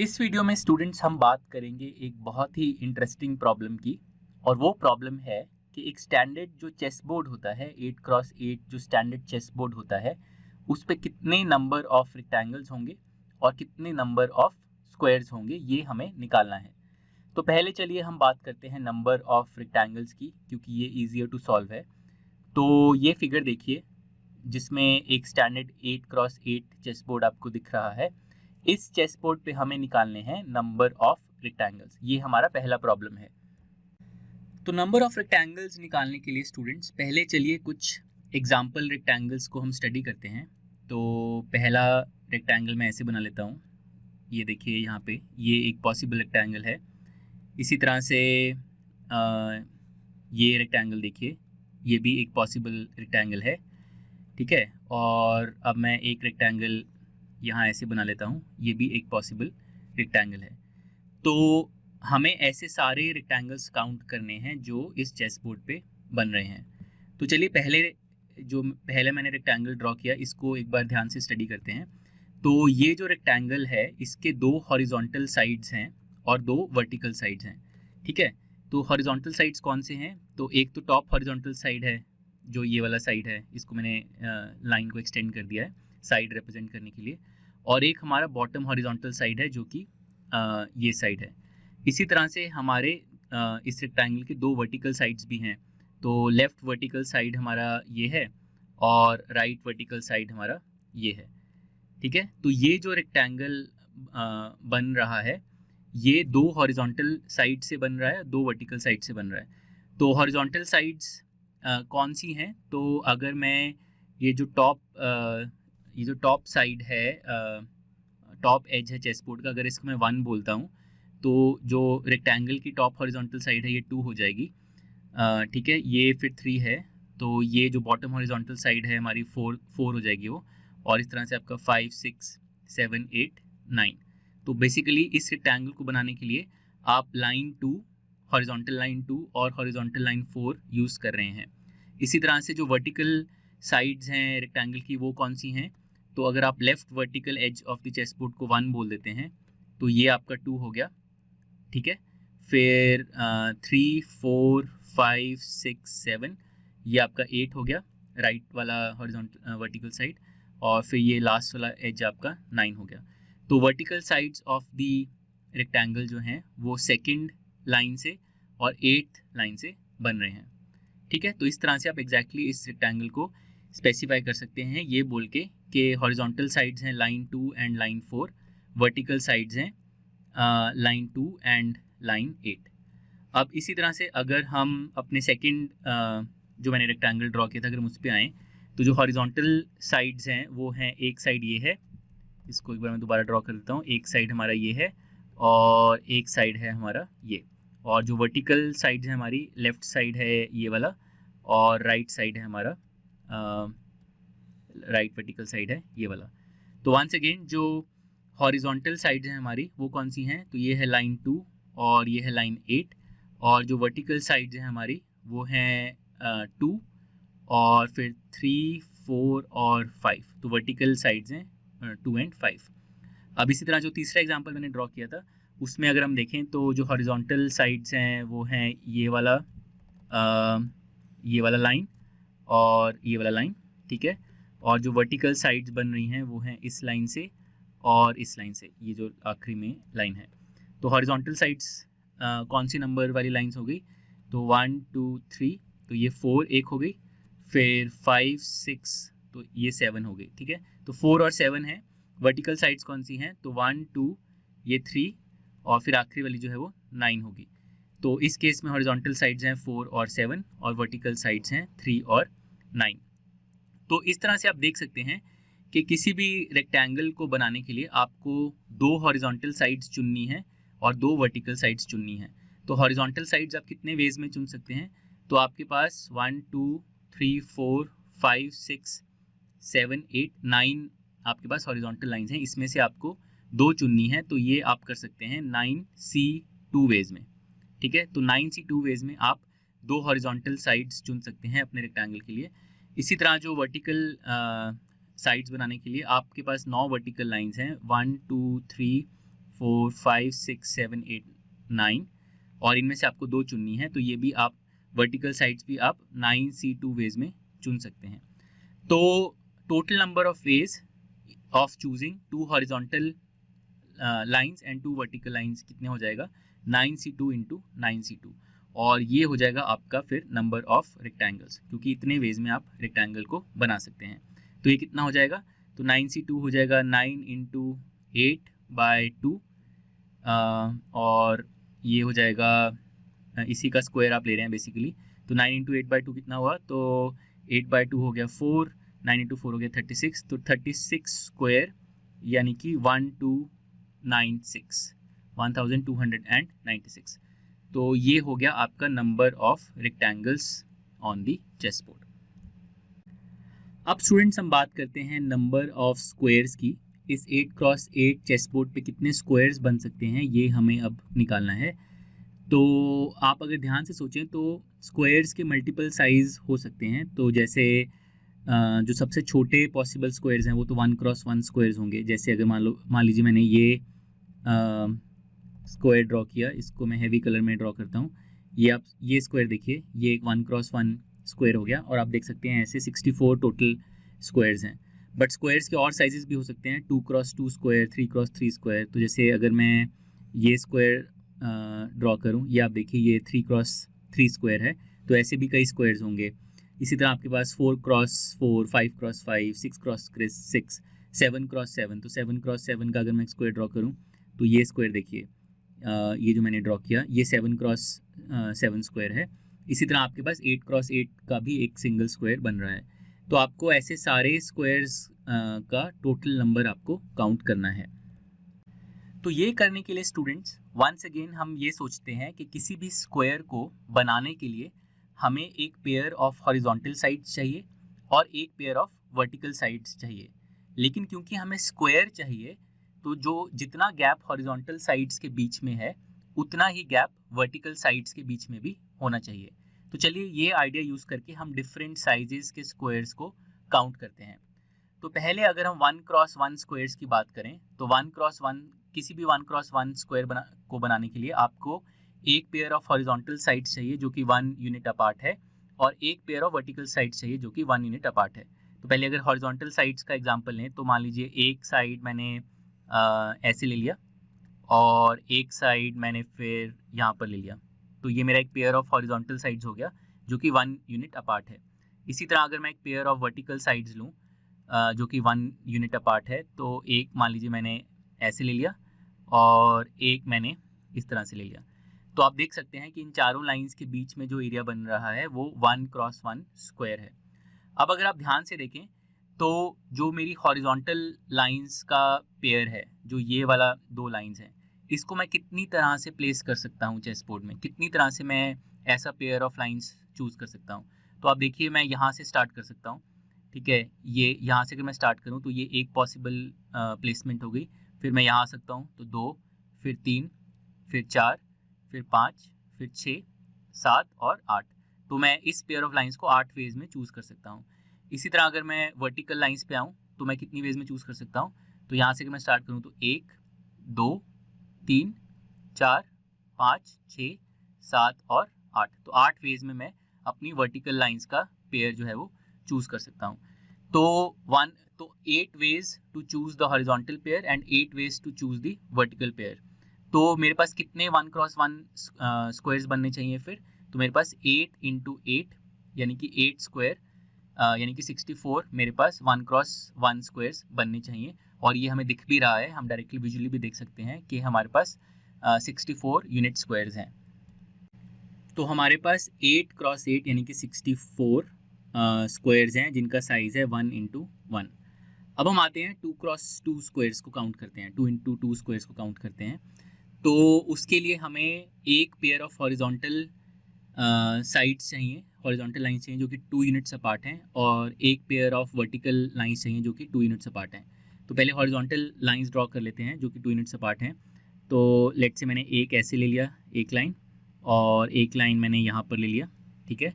इस वीडियो में स्टूडेंट्स हम बात करेंगे एक बहुत ही इंटरेस्टिंग प्रॉब्लम की। और वो प्रॉब्लम है कि एक स्टैंडर्ड जो चेस बोर्ड होता है 8x8 जो स्टैंडर्ड चेस बोर्ड होता है उस पे कितने नंबर ऑफ रेक्टेंगल्स होंगे और कितने नंबर ऑफ स्क्वायर्स होंगे, ये हमें निकालना है। तो पहले चलिए हम बात करते हैं नंबर ऑफ रेक्टेंगल्स की, क्योंकि ये ईजियर टू सॉल्व है। तो ये फिगर देखिए जिसमें एक स्टैंडर्ड 8x8 चेस बोर्ड आपको दिख रहा है। इस चेस बोर्ड पे हमें निकालने हैं नंबर ऑफ रेक्टेंगल्स। ये हमारा पहला प्रॉब्लम है। तो नंबर ऑफ रेक्टेंगल्स निकालने के लिए स्टूडेंट्स पहले चलिए कुछ एग्जाम्पल रेक्टेंगल्स को हम स्टडी करते हैं। तो पहला रेक्टेंगल मैं ऐसे बना लेता हूँ। ये देखिए यहाँ पे ये एक पॉसिबल रेक्टेंगल है। इसी तरह से ये रेक्टेंगल देखिए, ये भी एक पॉसिबल रेक्टेंगल है। ठीक है, और अब मैं एक रेक्टेंगल यहाँ ऐसे बना लेता हूँ, ये भी एक पॉसिबल रेक्टेंगल है। तो हमें ऐसे सारे रेक्टेंगल्स काउंट करने हैं जो इस चेस बोर्ड पे बन रहे हैं। तो चलिए पहले मैंने रेक्टेंगल ड्रॉ किया, इसको एक बार ध्यान से स्टडी करते हैं। तो ये जो रेक्टेंगल है इसके दो हॉरिजॉन्टल साइड्स हैं और दो वर्टिकल साइड्स हैं। ठीक है, तो हॉरिजॉन्टल साइड्स कौन से हैं? तो एक तो टॉप हॉरिजॉन्टल साइड है, जो ये वाला साइड है, इसको मैंने लाइन को एक्सटेंड कर दिया है साइड रिप्रेजेंट करने के लिए। और एक हमारा बॉटम हॉरिजॉन्टल साइड है जो कि ये साइड है। इसी तरह से हमारे इस रेक्टेंगल के दो वर्टिकल साइड्स भी हैं। तो लेफ़्ट वर्टिकल साइड हमारा ये है और राइट वर्टिकल साइड हमारा ये है। ठीक है, तो ये जो रेक्टेंगल बन रहा है ये दो हॉरिजॉन्टल साइड से बन रहा है, दो वर्टिकल साइड से बन रहा है। तो हॉरिजॉन्टल साइड्स कौन सी हैं? तो अगर मैं ये जो टॉप साइड है, टॉप एज है चेस बोर्ड का, अगर इसको मैं 1 बोलता हूँ तो जो रेक्टेंगल की टॉप हॉरिजॉन्टल साइड है ये 2 हो जाएगी। ठीक है, ये फिर 3 है, तो ये जो बॉटम हॉरिजॉन्टल साइड है हमारी 4 हो जाएगी वो। और इस तरह से आपका 5 6 7 8 9। तो बेसिकली इस रेक्टेंगल को बनाने के लिए आप लाइन 2, हॉरिजॉन्टल लाइन 2 और हॉरिजॉन्टल लाइन 4 यूज़ कर रहे हैं। इसी तरह से जो वर्टिकल साइड्स हैं रेक्टेंगल की वो कौन सी हैं? तो अगर आप left vertical edge of the chess board को 1 बोल देते हैं तो ये आपका 2 हो गया। ठीक है, फिर 3 4 5 6 7 ये आपका 8 हो गया राइट वाला हॉरिजॉन्टल वर्टिकल साइड। और फिर ये लास्ट वाला एज आपका 9 हो गया। तो vertical sides of the rectangle जो हैं वो सेकंड लाइन से और 8th लाइन से बन रहे हैं। ठीक है, तो इस तरह से आप एग्जैक्टली इस रेक्टेंगल को स्पेसिफाई कर सकते हैं ये बोल के कि हॉरिजॉन्टल साइड्स हैं line 2 and line 4, vertical sides हैं लाइन 2 एंड लाइन 8। अब इसी तरह से अगर हम अपने सेकंड जो मैंने रेक्टेंगल ड्रॉ किया था अगर हम उस पर आएँ तो जो हॉरिजॉन्टल साइड्स हैं वो हैं, एक साइड ये है, इसको एक बार मैं दोबारा ड्रॉ कर देता हूँ। एक साइड हमारा ये है और एक साइड है हमारा ये। और जो वर्टिकल साइड है हमारी लेफ़्ट साइड है ये वाला और राइट साइड है हमारा राइट वर्टिकल साइड है ये वाला। तो वंस अगेन जो हॉरिजॉन्टल साइड है हमारी वो कौन सी हैं? तो ये है लाइन 2 और ये है लाइन 8। और जो वर्टिकल साइड है हमारी वो हैं 2 और फिर 3 4 और 5। तो वर्टिकल साइड्स हैं 2 एंड 5। अब इसी तरह जो तीसरा एग्जांपल मैंने ड्रॉ किया था उसमें अगर हम देखें तो जो हॉरिजॉन्टल साइड्स हैं वो हैं ये वाला लाइन और ये वाला लाइन। ठीक है, और जो वर्टिकल साइड्स बन रही हैं वो हैं इस लाइन से और इस लाइन से, ये जो आखिरी में लाइन है। तो हॉरिजॉन्टल साइड्स कौन सी नंबर वाली लाइंस हो गई? तो 1 2 3, तो ये 4 एक हो गई, फिर 5 6, तो ये 7 हो गई। ठीक है, तो 4 और 7 है। वर्टिकल साइड्स कौन सी हैं? तो 1 2, ये 3 और फिर आखिरी वाली जो है वो 9 होगी। तो इस केस में हॉरिजॉन्टल साइड्स हैं 4 और 7 और वर्टिकल साइड्स हैं 3 और 9। तो इस तरह से आप देख सकते हैं कि किसी भी रेक्टेंगल को बनाने के लिए आपको दो हॉरिजॉन्टल साइड्स चुननी है और दो वर्टिकल साइड्स चुननी है। तो हॉरिजॉन्टल साइड्स आप कितने वेज में चुन सकते हैं? तो आपके पास 1 2 3 4 5 6 7 8 9 आपके पास हॉरिजॉन्टल लाइंस हैं, इसमें से आपको दो चुननी है। तो ये आप कर सकते हैं 9C2 वेज में। ठीक है, तो 9C2 वेज में आप दो हॉरिजॉन्टल साइड्स चुन सकते हैं अपने रेक्टेंगल के लिए। इसी तरह जो वर्टिकल साइड्स बनाने के लिए आपके पास 9 वर्टिकल लाइंस हैं, 1 2 3 4 5 6 7 8 9 और इनमें से आपको 2 चुननी है, तो ये भी आप वर्टिकल साइड्स भी आप 9C2 वेज में चुन सकते हैं। तो total number of ways of choosing 2 horizontal lines and 2 vertical lines कितने हो जाएगा, 9C2 इंटू 9C2, और ये हो जाएगा आपका फिर नंबर ऑफ रेक्टेंगल्स, क्योंकि इतने वेज में आप रेक्टेंगल को बना सकते हैं। तो ये कितना हो जाएगा, तो 9C2 हो जाएगा 9 इंटू 8/2 और ये हो जाएगा इसी का स्क्वायर आप ले रहे हैं बेसिकली, तो 9 इंटू 8/2 कितना हुआ, तो 8/2 हो गया 4, 9 इंटू 4 हो गया 36, तो 36 स्क्वायर यानी कि 1296। तो ये हो गया आपका number of rectangles on the chess board. अब स्टूडेंट्स हम बात करते हैं नंबर ऑफ स्क्वायर्स की। इस 8x8 चेस बोर्ड पे कितने स्क्वायर्स बन सकते हैं ये हमें अब निकालना है। तो आप अगर ध्यान से सोचें तो स्क्वायर्स के मल्टीपल साइज़ हो सकते हैं। तो जैसे जो सबसे छोटे पॉसिबल स्क्वायर्स हैं वो तो 1x1 स्क्वायर्स होंगे। जैसे अगर मान लीजिए मैंने ये स्क्वायर ड्रॉ किया, इसको मैं हैवी कलर में ड्रॉ करता हूँ। ये स्क्वायर देखिए, ये एक 1x1 स्क्वायर हो गया, और आप देख सकते हैं ऐसे 64 टोटल स्क्वायर्स हैं। बट स्क्वायर्स के और साइजेस भी हो सकते हैं, 2x2 स्क्वायर, 3x3 स्क्वायर। तो जैसे अगर मैं ये स्क्वायर ड्रॉ करूँ, ये आप देखिए ये 3x3 स्क्वायर है, तो ऐसे भी कई स्क्वायर्स होंगे। इसी तरह आपके पास 4x4, 5x5, 6x6, 7x7। तो 7x7 का अगर मैं स्क्वायर ड्रॉ करूँ तो ये स्क्वायर देखिए, ये जो मैंने ड्रॉ किया ये 7x7 स्क्वायर है। इसी तरह आपके पास 8x8 का भी एक सिंगल स्क्वायर बन रहा है। तो आपको ऐसे सारे स्क्वायर्स का टोटल नंबर आपको काउंट करना है। तो ये करने के लिए स्टूडेंट्स वंस अगेन हम ये सोचते हैं कि किसी भी स्क्वायर को बनाने के लिए हमें एक पेयर ऑफ हॉरिजॉन्टल साइड्स चाहिए और एक पेयर ऑफ वर्टिकल साइड्स चाहिए। लेकिन क्योंकि हमें स्क्वायर चाहिए तो जो जितना गैप हॉरिजॉन्टल साइड्स के बीच में है उतना ही गैप वर्टिकल साइड्स के बीच में भी होना चाहिए। तो चलिए ये आइडिया यूज़ करके हम डिफरेंट साइजेस के स्क्वायर्स को काउंट करते हैं। तो पहले अगर हम 1x1 स्क्वायर्स की बात करें तो 1x1 किसी भी 1x1 स्क्वायर को बनाने के लिए आपको एक पेयर ऑफ हॉरिजॉन्टल साइड्स चाहिए जो कि 1 यूनिट अपार्ट है, और एक पेयर ऑफ वर्टिकल साइड्स चाहिए जो कि 1 यूनिट अपार्ट है। तो पहले अगर हॉरिजॉन्टल साइड्स का एग्जांपल लें तो मान लीजिए एक साइड मैंने ऐसे ले लिया और एक साइड मैंने फिर यहाँ पर ले लिया, तो ये मेरा एक पेयर ऑफ हॉरिजॉन्टल साइड्स हो गया जो कि 1 यूनिट अपार्ट है। इसी तरह अगर मैं एक पेयर ऑफ वर्टिकल साइड्स लूँ जो कि 1 यूनिट अपार्ट है, तो एक मान लीजिए मैंने ऐसे ले लिया और एक मैंने इस तरह से ले लिया। तो आप देख सकते हैं कि इन चारों लाइंस के बीच में जो एरिया बन रहा है वो 1x1 स्क्वायर है। अब अगर आप ध्यान से देखें तो जो मेरी हॉरिजॉन्टल लाइंस का पेयर है, जो ये वाला 2 लाइंस हैं, इसको मैं कितनी तरह से प्लेस कर सकता हूँ चेस बोर्ड में, कितनी तरह से मैं ऐसा पेयर ऑफ लाइंस चूज़ कर सकता हूँ। तो आप देखिए मैं यहाँ से स्टार्ट कर सकता हूँ, ठीक है। ये यहाँ से अगर मैं स्टार्ट करूँ तो ये एक पॉसिबल प्लेसमेंट हो गई। फिर मैं यहाँ आ सकता हूँ तो 2, फिर 3, फिर 4, फिर 5, फिर 6, 7 और 8। तो मैं इस पेयर ऑफ लाइंस को 8 वेज में चूज़ कर सकता हूँ। इसी तरह अगर मैं वर्टिकल लाइंस पे आऊँ तो मैं कितनी वेज में चूज़ कर सकता हूँ, तो यहाँ से अगर मैं स्टार्ट करूँ तो 1, 2, 3, 4, 5, 6, 7 और 8। तो 8 वेज में मैं अपनी वर्टिकल लाइंस का पेयर जो है वो चूज़ कर सकता हूँ। तो 8 ways to choose the horizontal pair and 8 ways to choose the vertical pair. तो मेरे पास कितने 1x1 स्क्वायर्स बनने चाहिए फिर, तो मेरे पास 8 इंटू 8 यानी कि 8 स्क्वायर यानी कि 64 मेरे पास 1x1 स्क्वायर्स बनने चाहिए। और ये हमें दिख भी रहा है, हम डायरेक्टली विजुअली भी देख सकते हैं कि हमारे पास 64 यूनिट स्क्वायर्स हैं। तो हमारे पास 8x8 यानी कि 64 स्क्वायर्स हैं जिनका साइज़ है 1 इंटू 1। अब हम आते हैं 2x2 स्क्वायर्स को काउंट करते हैं, 2 इंटू 2 स्क्वायर्स को काउंट करते हैं। तो उसके लिए हमें एक पेयर ऑफ हॉरिजॉन्टल साइड्स चाहिए, हॉरिजॉन्टल लाइंस चाहिए जो कि 2 यूनिट्स अपार्ट हैं, और एक पेयर ऑफ वर्टिकल लाइंस चाहिए जो कि 2 यूनिट्स अपार्ट हैं। तो पहले हॉरिजॉन्टल लाइंस ड्रॉ कर लेते हैं जो कि 2 यूनिट्स अपार्ट हैं। तो लेट से मैंने एक ऐसे ले लिया, एक लाइन, और एक लाइन मैंने यहाँ पर ले लिया, ठीक है।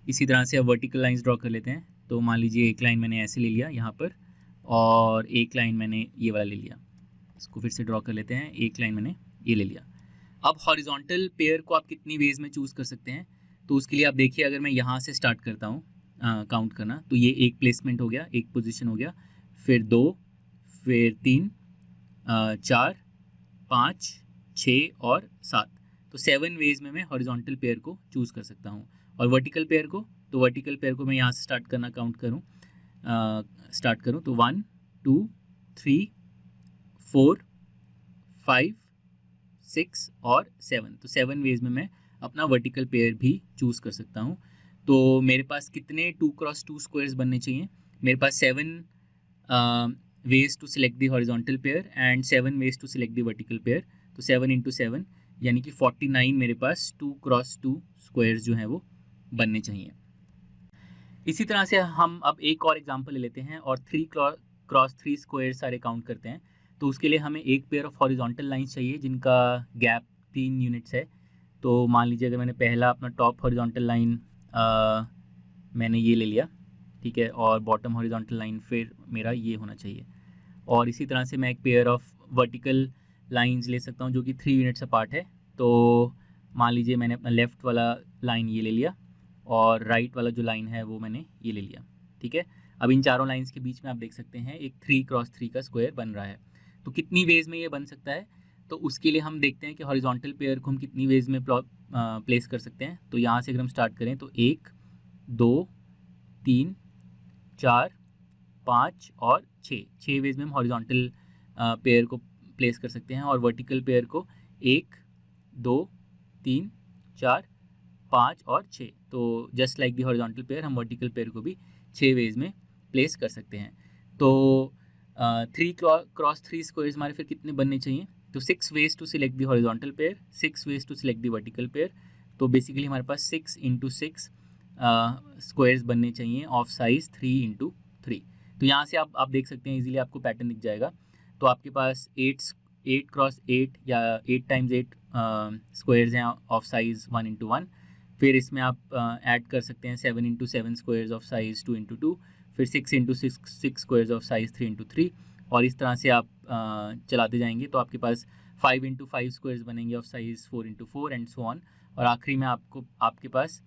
इसी तरह से अब वर्टिकल लाइंस ड्रॉ कर लेते हैं। तो मान लीजिए एक लाइन मैंने ऐसे ले लिया यहाँ पर, और एक लाइन मैंने ये वाला ले लिया। इसको फिर से ड्रॉ कर लेते हैं, एक लाइन मैंने ये ले लिया। अब हॉरिजॉन्टल पेयर को आप कितनी वेज में चूज़ कर सकते हैं, तो उसके लिए आप देखिए, अगर मैं यहाँ से स्टार्ट करता हूँ काउंट करना, तो ये एक प्लेसमेंट हो गया, एक पोजीशन हो गया, फिर 2, फिर 3, 4, 5, 6 और 7। तो 7 वेज में मैं हॉरिजॉन्टल पेयर को चूज़ कर सकता हूँ। और वर्टिकल पेयर को, तो वर्टिकल पेयर को मैं यहाँ से स्टार्ट करना काउंट करूँ तो 1, 2, 3, 4, 5, 6 और 7। तो 7 वेज में मैं अपना वर्टिकल पेयर भी चूज़ कर सकता हूँ। तो मेरे पास कितने 2x2 स्क्वायर्स बनने चाहिए? मेरे पास 7 ways to select the horizontal pair and 7 ways to select the vertical pair। तो 7 into 7 यानी कि 49 मेरे पास 2x2 स्क्वायर्स जो हैं वो बनने चाहिए। इसी तरह से हम अब एक और एग्जांपल ले लेते हैं और 3x3 स्क्वायर सारे काउंट करते हैं। तो उसके लिए हमें एक पेयर ऑफ हॉरिजॉन्टल लाइंस चाहिए जिनका गैप 3 यूनिट्स है। तो मान लीजिए अगर मैंने पहला अपना टॉप हॉरिजॉन्टल लाइन मैंने ये ले लिया, ठीक है, और बॉटम हॉरिजॉन्टल लाइन फिर मेरा ये होना चाहिए। और इसी तरह से मैं एक पेयर ऑफ वर्टिकल लाइंस ले सकता हूँ जो कि 3 यूनिट्स अपार्ट है। तो मान लीजिए मैंने अपना लेफ़्ट वाला लाइन ये ले लिया और राइट वाला जो लाइन है वो मैंने ये ले लिया, ठीक है। अब इन चारों लाइंस के बीच में आप देख सकते हैं एक 3x3 का स्क्वायर बन रहा है। तो कितनी वेज में ये बन सकता है, तो उसके लिए हम देखते हैं कि हॉरिजॉन्टल पेयर को हम कितनी वेज में प्लेस कर सकते हैं। तो यहाँ से अगर हम स्टार्ट करें तो 1, 2, 3, 4, 5 और 6 वेज में हम हॉरिजॉन्टल पेयर को प्लेस कर सकते हैं। और वर्टिकल पेयर को 1, 2, 3, 4, 5 और 6। तो just like the horizontal pair हम वर्टिकल पेयर को भी 6 वेज में प्लेस कर सकते हैं। तो 3x3 स्क्वायर्स हमारे फिर कितने बनने चाहिए? तो 6 ways to select the horizontal pair, 6 ways to select the vertical pair. तो बेसिकली हमारे पास 6 × 6 स्क्वायर्स बनने चाहिए ऑफ साइज 3 × 3। तो यहाँ से आप देख सकते हैं, इजीली आपको पैटर्न दिख जाएगा। तो आपके पास 8x8 या 8 × 8 स्क्वायर्स हैं ऑफ साइज़ 1 × 1। फिर इसमें आप ऐड कर सकते हैं 7 × 7 स्क्वायर्स ऑफ साइज़ 2 × 2, फिर 6 × 6 स्क्वायर्स ऑफ साइज़ 3 × 3। और इस तरह से आप चलाते जाएंगे तो आपके पास 5 × 5 स्क्वायर्स बनेंगे of size 4 × 4 and so on. और आखिरी में आपके पास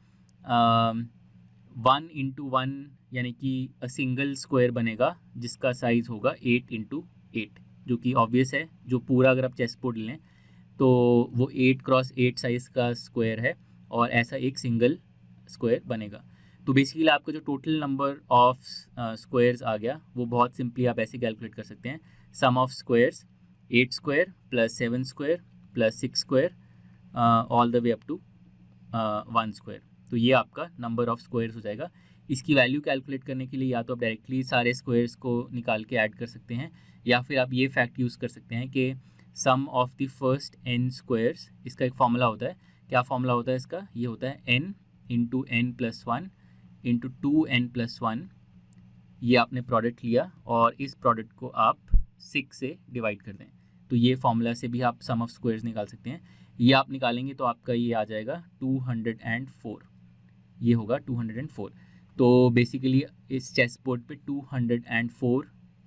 1 × 1 यानी कि सिंगल स्क्वायर बनेगा जिसका साइज़ होगा 8 × 8, जो कि ऑब्वियस है। जो पूरा अगर आप चेस बोर्ड लें तो वो 8x8 साइज़ का स्क्वायर है और ऐसा एक सिंगल स्क्वायर बनेगा। तो बेसिकली आपका जो टोटल नंबर ऑफ स्क्वायर्स आ गया वो बहुत सिंपली आप ऐसे कैलकुलेट कर सकते हैं, sum of squares 8 square plus 7 square plus 6 square all the way up to 1 square. तो ये आपका नंबर ऑफ स्क्वायर्स हो जाएगा। इसकी वैल्यू कैलकुलेट करने के लिए या तो आप डायरेक्टली सारे स्क्वायर्स को निकाल के ऐड कर सकते हैं, या फिर आप ये फैक्ट यूज़ कर सकते हैं कि sum of the first n squares, इसका एक फॉर्मूला होता है। क्या फॉर्मूला होता है इसका? ये होता है n × n + 1 × 2n + 1। ये आपने प्रोडक्ट लिया और इस प्रोडक्ट को आप 6 से डिवाइड कर दें। तो ये फॉर्मूला से भी आप सम ऑफ स्क्वायर्स निकाल सकते हैं। ये आप निकालेंगे तो आपका ये आ जाएगा 204, ये होगा 204। तो बेसिकली इस चेस बोर्ड पे 204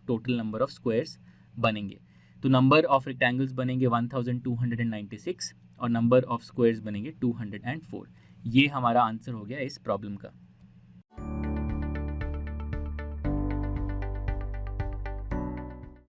टोटल नंबर ऑफ स्क्वायर्स बनेंगे। तो नंबर ऑफ रेक्टेंगल्स बनेंगे 1296 और नंबर ऑफ स्क्वायर्स बनेंगे 204। ये हमारा आंसर हो गया इस प्रॉब्लम का।